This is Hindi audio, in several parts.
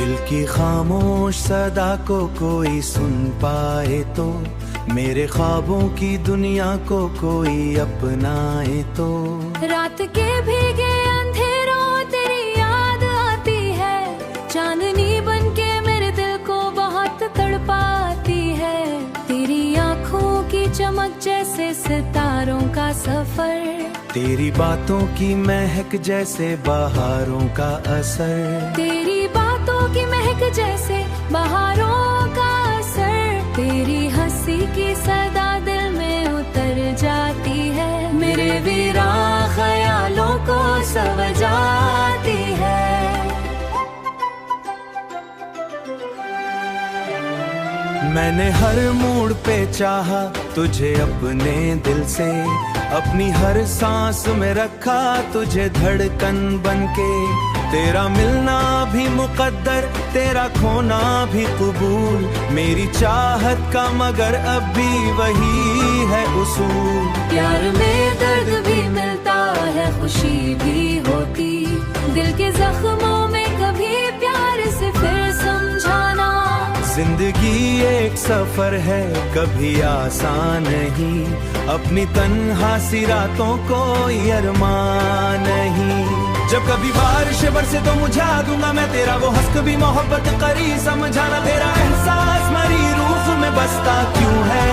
दिल की खामोश सदा को कोई सुन पाए तो, मेरे ख्वाबों की दुनिया को कोई अपनाए तो। रात के भीगे अंधेरों तेरी याद आती है, चांदनी बनके मेरे दिल को बहुत तड़पाती है। तेरी आँखों की चमक जैसे सितारों का सफर, तेरी बातों की महक जैसे बहारों का असर। तेरी बातों की महक जैसे बहारों का असर। तेरी हंसी की सदा दिल में उतर जाती है, मेरे वीरान ख्यालों को सवजाती है। मैंने हर मोड़ पे चाहा तुझे अपने दिल से, अपनी हर सांस में रखा तुझे धड़कन बनके। तेरा मिलना भी मुकद्दर, तेरा खोना भी कबूल, मेरी चाहत का मगर अब भी वही है उसूल। प्यार में दर्द भी मिलता है, खुशी भी होती, दिल के जख्मों में कभी प्यार से फिर समझाना। जिंदगी एक सफर है कभी आसान नहीं, अपनी तन्हा सी रातों को अरमान नहीं। जब कभी बारिश बरसे तो मुझा दूंगा मैं तेरा वो हंस, कभी मोहब्बत करी समझाना। तेरा एहसास मरी रूह में बसता क्यों है।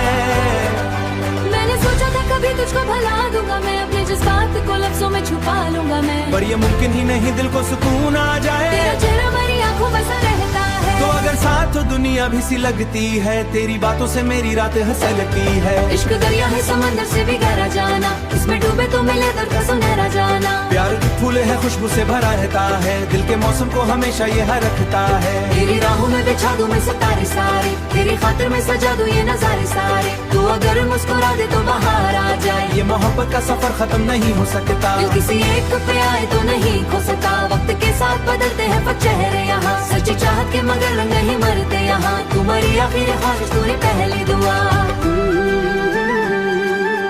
मैंने सोचा था कभी तुझको भुला दूंगा मैं, अपने जज्बात को लफ्जों में छुपा लूंगा मैं, पर ये मुमकिन ही नहीं दिल को सुकून आ जाए। तेरा चेहरा मेरी आंखों बसा रहता है, तो अगर साथ हो दुनिया भी सी लगती है, तेरी बातों से मेरी रात हंसलती है। इश्क दरिया है समंदर से भी गहरा जाना, इसमें डूबे तो मिले दर्द का सुनहरा जाना। प्यार फूले है खुशबू से भरा रहता है, दिल के मौसम को हमेशा यह रखता है। तेरी राहों में बिछा दूं मैं सितारे सारे, तेरी खातिर में सजा दूं ये नजारे सारे। तू अगर मुस्कुरा दे तो बाहर आ जाए, ये मोहब्बत का सफर खत्म नहीं हो सकता। दिल किसी एक पे आए तो नहीं खो सकता, वक्त के साथ बदलते हैं पर चेहरे यहाँ। सच्ची चाहत के मगर रंग नहीं मरते यहाँ, तुम्हारी आखिरी ख्वाहिश तूने पहली दुआ।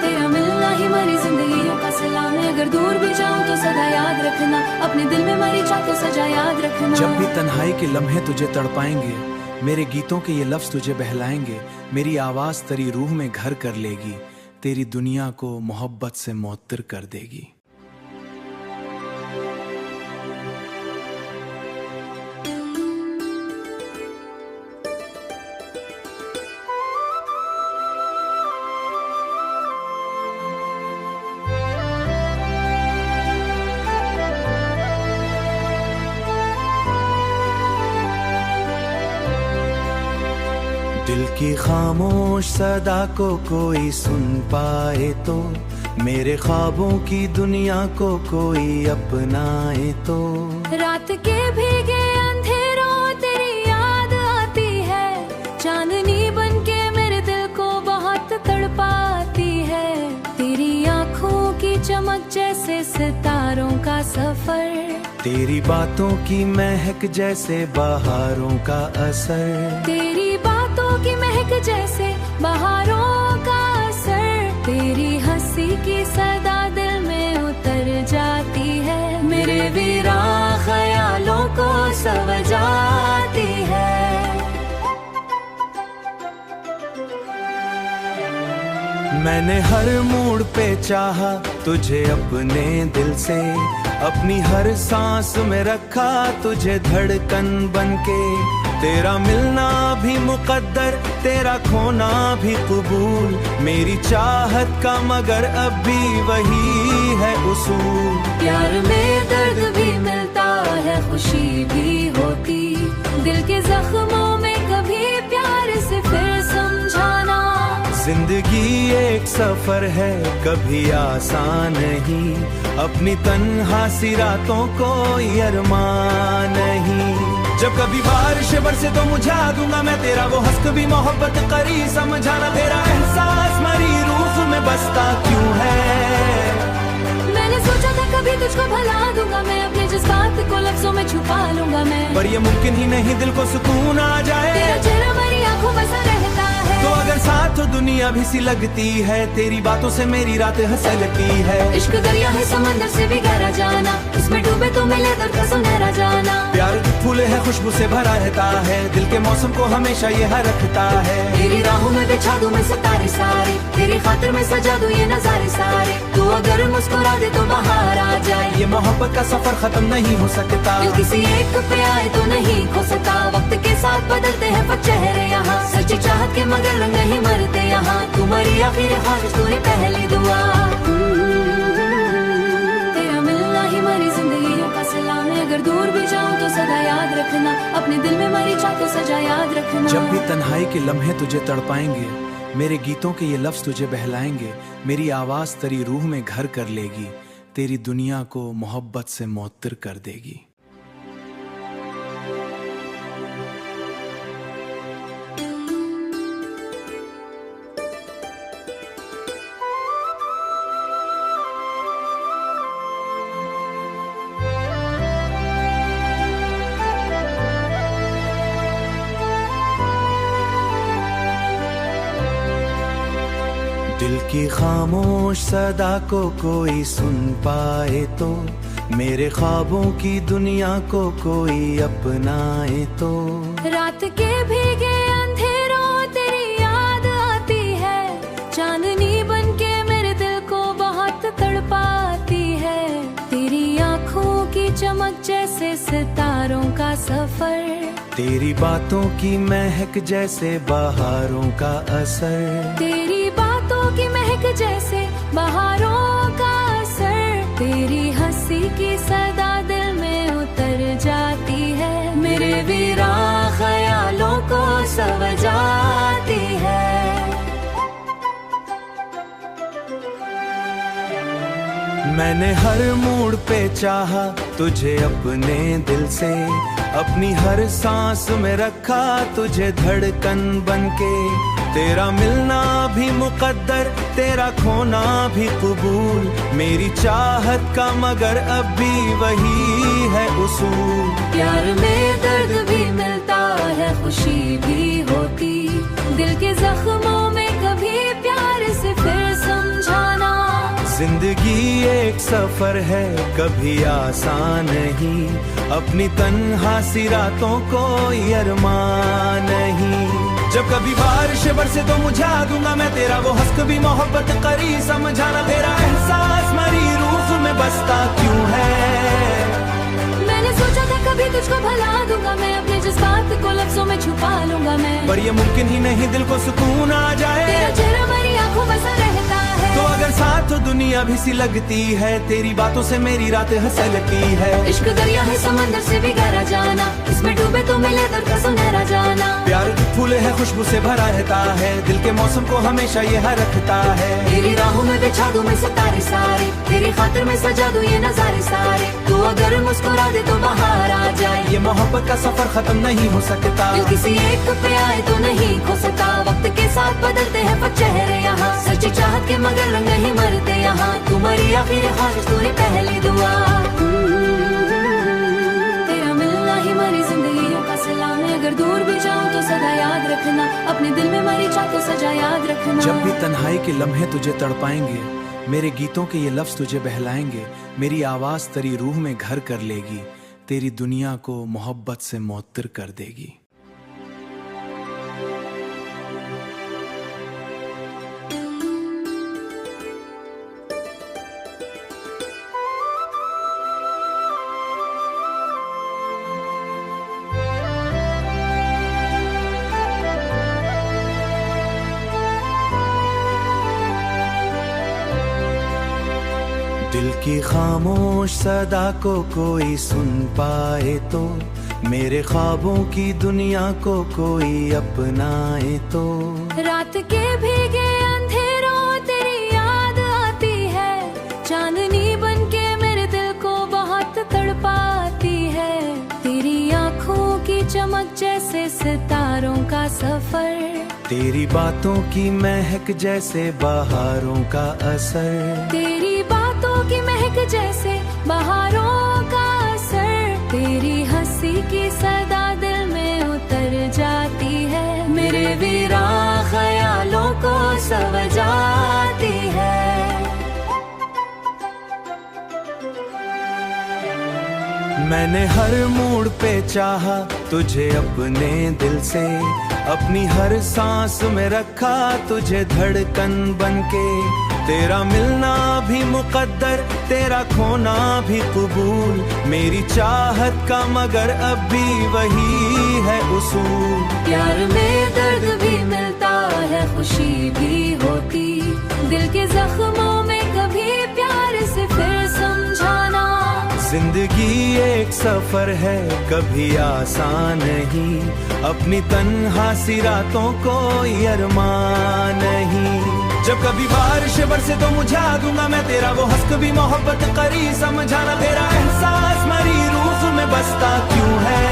तेरा मिलना ही मेरी जिंदगियों का सलाम है, अगर दूर भी जाऊं तो सदा याद रखना, अपने दिल में मरी चाह तो सजा याद रखना। जब भी तन्हाई के लम्हे तुझे तड़पाएंगे, मेरे गीतों के ये लफ्ज तुझे बहलाएंगे, मेरी आवाज तेरी रूह में घर कर लेगी, तेरी दुनिया को मोहब्बत से मुअत्तर कर देगी। दिल की खामोश सदा को कोई सुन पाए तो, मेरे ख्वाबों की दुनिया को कोई अपनाए तो। रात के भीगे अंधेरों तेरी याद आती है, चांदनी बनके मेरे दिल को बहुत तड़पाती है। तेरी आँखों की चमक जैसे सितारों का सफर, तेरी बातों की महक जैसे बहारों का असर। तेरी बातों की महक जैसे बहारों का असर। तेरी हंसी की सदा दिल में उतर जाती है, मेरे वीरान ख्यालों को सवजाती है। मैंने हर मोड़ पे चाहा तुझे अपने दिल से, अपनी हर सांस में रखा तुझे धड़कन बनके। तेरा मिलना भी मुकद्दर, तेरा खोना भी कबूल, मेरी चाहत का मगर अब भी वही है उसूल। प्यार में दर्द भी मिलता है, खुशी भी होती, दिल के जख्मों में कभी प्यार से फिर समझाना। जिंदगी एक सफर है कभी आसान नहीं, अपनी तन्हा सी रातों को अरमान नहीं। जब कभी बारिश बरसे तो मुझा दूंगा मैं तेरा वो हंस, कभी मोहब्बत करी समझाना। तेरा एहसास मरी रूह में बसता क्यों है। मैंने सोचा था कभी तुझको भुला दूंगा मैं, अपने जज्बात को लफ्जों में छुपा लूंगा मैं, पर ये मुमकिन ही नहीं दिल को सुकून आ जाए। तेरा चेहरा मेरी मेरी आंखों बसा रहता है। तो अगर साथ हो दुनिया भी सी लगती है, तेरी बातों से मेरी रात हंसलती है। इश्क दरिया है समंदर से भी गहरा जाना, इसमें डूबे तो मिले दर्द का सुनहरा जाना। प्यार के फूले है खुशबू से भरा रहता है, दिल के मौसम को हमेशा ये रखता है। तेरी राहों में बिछा दूं मैं सितारे सारे, तेरी खातिर में सजा दूं ये नजारे सारे। तू अगर मुस्कुरा दे तो बाहर आ जाए, ये मोहब्बत का सफर खत्म नहीं हो सकता। दिल किसी एक पे आए तो नहीं खो सकता, वक्त के साथ बदलते हैं पर चेहरे यहाँ। सच्ची चाहत के मगर रंग नहीं मरते यहाँ, तू मरी आखिर ख्वाहिश तूने पहली दुआ। तेरा मिलना ही मरी जिंदगियों का सलाम है, अगर दूर भी जाऊं तो सदा याद रखना, अपने दिल में मरी चाह तो सजा याद रखना। जब भी तन्हाई के लम्हे तुझे तड़पाएंगे, मेरे गीतों के ये लफ्ज तुझे बहलाएंगे, मेरी आवाज तेरी रूह में घर कर लेगी, तेरी दुनिया को मोहब्बत से मुअत्तर कर देगी। दिल की खामोश सदा को कोई सुन पाए तो, मेरे ख्वाबों की दुनिया को कोई अपनाए तो। रात के भीगे अंधेरों तेरी याद आती है, चांदनी बन के मेरे दिल को बहुत तड़पाती है। तेरी आँखों की चमक जैसे सितारों का सफर, तेरी बातों की महक जैसे बहारों का असर। तेरी बातों की महक जैसे बहारों का असर, तेरी हंसी की सदा दिल में उतर जाती है, मेरे वीरा ख्यालों को सवजाती है। मैंने हर मोड़ पे चाहा तुझे अपने दिल से, अपनी हर सांस में रखा तुझे धड़कन बनके। तेरा मिलना भी मुकद्दर, तेरा खोना भी कबूल, मेरी चाहत का मगर अब भी वही है उसूल। प्यार में दर्द भी मिलता है, खुशी भी होती, दिल के जख्मों में कभी प्यार से फिर समझाना। जिंदगी एक सफर है कभी आसान नहीं, अपनी तन्हा सी रातों को अरमान नहीं। जब कभी बारिश बरसे तो मुझा दूंगा मैं तेरा वो हंस, कभी मोहब्बत करी समझाना। तेरा एहसास मरी रूह में बसता क्यों है, मैंने सोचा था कभी तुझको भुला दूंगा मैं, अपने जज्बात को लफ्जों में छुपा लूंगा मैं, पर ये मुमकिन ही नहीं दिल को सुकून आ जाए। तेरा चेहरा मेरी आंखों बसा रहता है। तो अगर साथ हो दुनिया भी सी लगती है, तेरी बातों से मेरी रात हंसलती है। इश्क दरिया है समंदर से भी गहरा जाना, इसमें डूबे तो मिले दर्द का सुनहरा जाना। प्यार के फूले है खुशबू से भरा रहता है, दिल के मौसम को हमेशा ये रखता है। तेरी राहों में बिछा दूं मैं सितारे सारे, तेरी खातिर में सजा दूं ये नजारे सारे। तू अगर मुस्कुरा दे तो बाहर आ जाए, ये मोहब्बत का सफर खत्म नहीं हो सकता। दिल किसी एक पे आए तो नहीं खो सकता, वक्त के साथ बदलते हैं पर चेहरे यहाँ। सच्ची चाहत के मगर रंग नहीं मरते यहाँ, तू मरी आखिर ख्वाहिश तूने पहली दुआ। तेरा मिलना ही मरी जिंदगियों का सलाम है, अगर दूर भी जाऊं तो सदा याद रखना, अपने दिल में मरी चाह तो सजा याद रखना। जब भी तन्हाई के लम्हे तुझे तड़पाएंगे, मेरे गीतों के ये लफ्ज तुझे बहलाएंगे, मेरी आवाज तेरी रूह में घर कर लेगी, तेरी दुनिया को मोहब्बत से मुअत्तर कर देगी। दिल की खामोश सदा को कोई सुन पाए तो, मेरे ख्वाबों की दुनिया को कोई अपनाए तो। रात के भीगे अंधेरों तेरी याद आती है, चांदनी बन के मेरे दिल को बहुत तड़पाती है। तेरी आँखों की चमक जैसे सितारों का सफर, तेरी बातों की महक जैसे बहारों का असर। तेरी बातों की महक जैसे बहारों का असर, तेरी हंसी की सदा दिल में उतर जाती है, मेरे वीरा ख्यालों को सवजाती है। मैंने हर मोड़ पे चाहा तुझे अपने दिल से, अपनी हर सांस में रखा तुझे धड़कन बनके। तेरा मिलना भी मुकद्दर, तेरा खोना भी कबूल, मेरी चाहत का मगर अब भी वही है उसूल। प्यार में दर्द भी मिलता है, खुशी भी होती, दिल के जख्मों में कभी प्यार से फिर समझाना। जिंदगी एक सफर है, कभी आसान नहीं, अपनी तन्हा सी रातों को अरमान नहीं। जब कभी बारिश बरसे तो मुझा दूंगा मैं तेरा वो हंस, कभी मोहब्बत करी समझाना। तेरा एहसास मरी रूह में बसता क्यों है।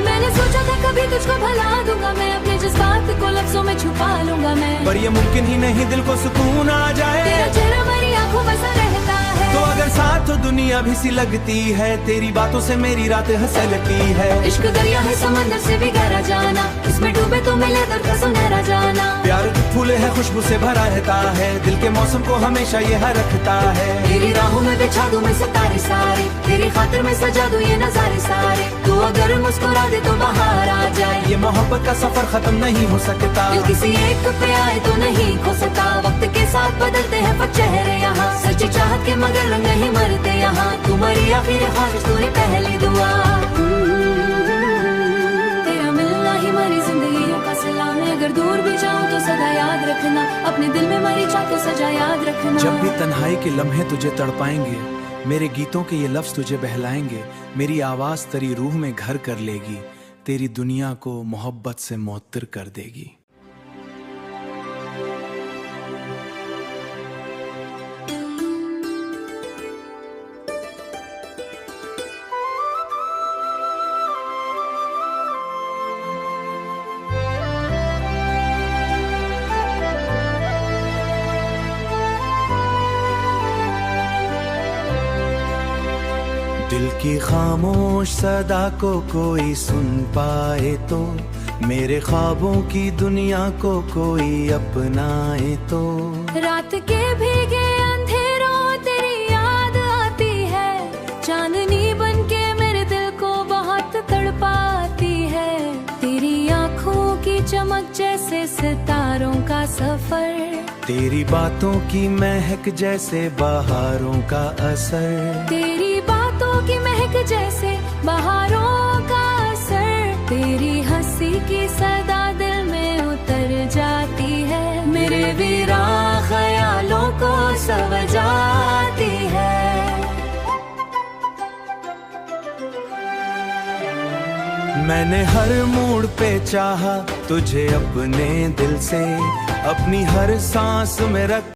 मैंने सोचा था कभी तुझको भुला दूंगा मैं, अपने जज्बात को लफ्जों में छुपा लूंगा मैं, पर ये मुमकिन ही नहीं, दिल को सुकून आ जाए। तेरा चेहरा मेरी आंखों में सा रहता है, तो अगर साथ हो दुनिया भी सी लगती है, तेरी बातों से मेरी रात हंसलती है। इश्क दरिया है समंदर से भी गहरा जाना, इसमें डूबे तो मिले दर्द का सुनहरा जाना। प्यार फूले है खुशबू से भरा रहता है, दिल के मौसम को हमेशा ये रखता है। तेरी राहों में बिछा दूं मैं सितारे सारे, तेरी खातिर में सजा दूं ये नजारे सारे। तू अगर मुस्कुरा दे तो बाहर आ जाए, ये मोहब्बत का सफर खत्म नहीं हो सकता। दिल किसी एक पे आए तो नहीं खो सकता, वक्त के साथ बदलते हैं पर चेहरे यहाँ। सच्ची चाहत के मगर रंग नहीं मरते यहाँ, तुम्हारी आखिरी ख्वाहिश तूने पहली दुआ। तेरा मिलना ही मेरी जिंदगी का सलाम है, अगर दूर भी जाऊं तो सदा याद रखना, अपने दिल में मरी चाह तो सजा याद रखना। जब भी तन्हाई के लम्हे तुझे तड़पाएंगे, मेरे गीतों के ये लफ्ज तुझे बहलाएंगे, मेरी आवाज तेरी रूह में घर कर लेगी, तेरी दुनिया को मोहब्बत से मुअत्तर कर देगी। दिल की खामोश सदा को कोई सुन पाए तो, मेरे ख्वाबों की दुनिया को कोई अपनाए तो। रात के भीगे अंधेरों तेरी याद आती है, चांदनी बनके मेरे दिल को बहुत तड़पाती है। तेरी आँखों की चमक जैसे सितारों का सफर, तेरी बातों की महक जैसे बहारों का असर। तेरी बातों की महक जैसे बहारों का असर, तेरी हंसी की सदा दिल में उतर जाती है, मेरे वीरा ख्यालों को सवजाती है। मैंने हर मोड़ पे चाहा तुझे अपने दिल से, अपनी हर सांस में रख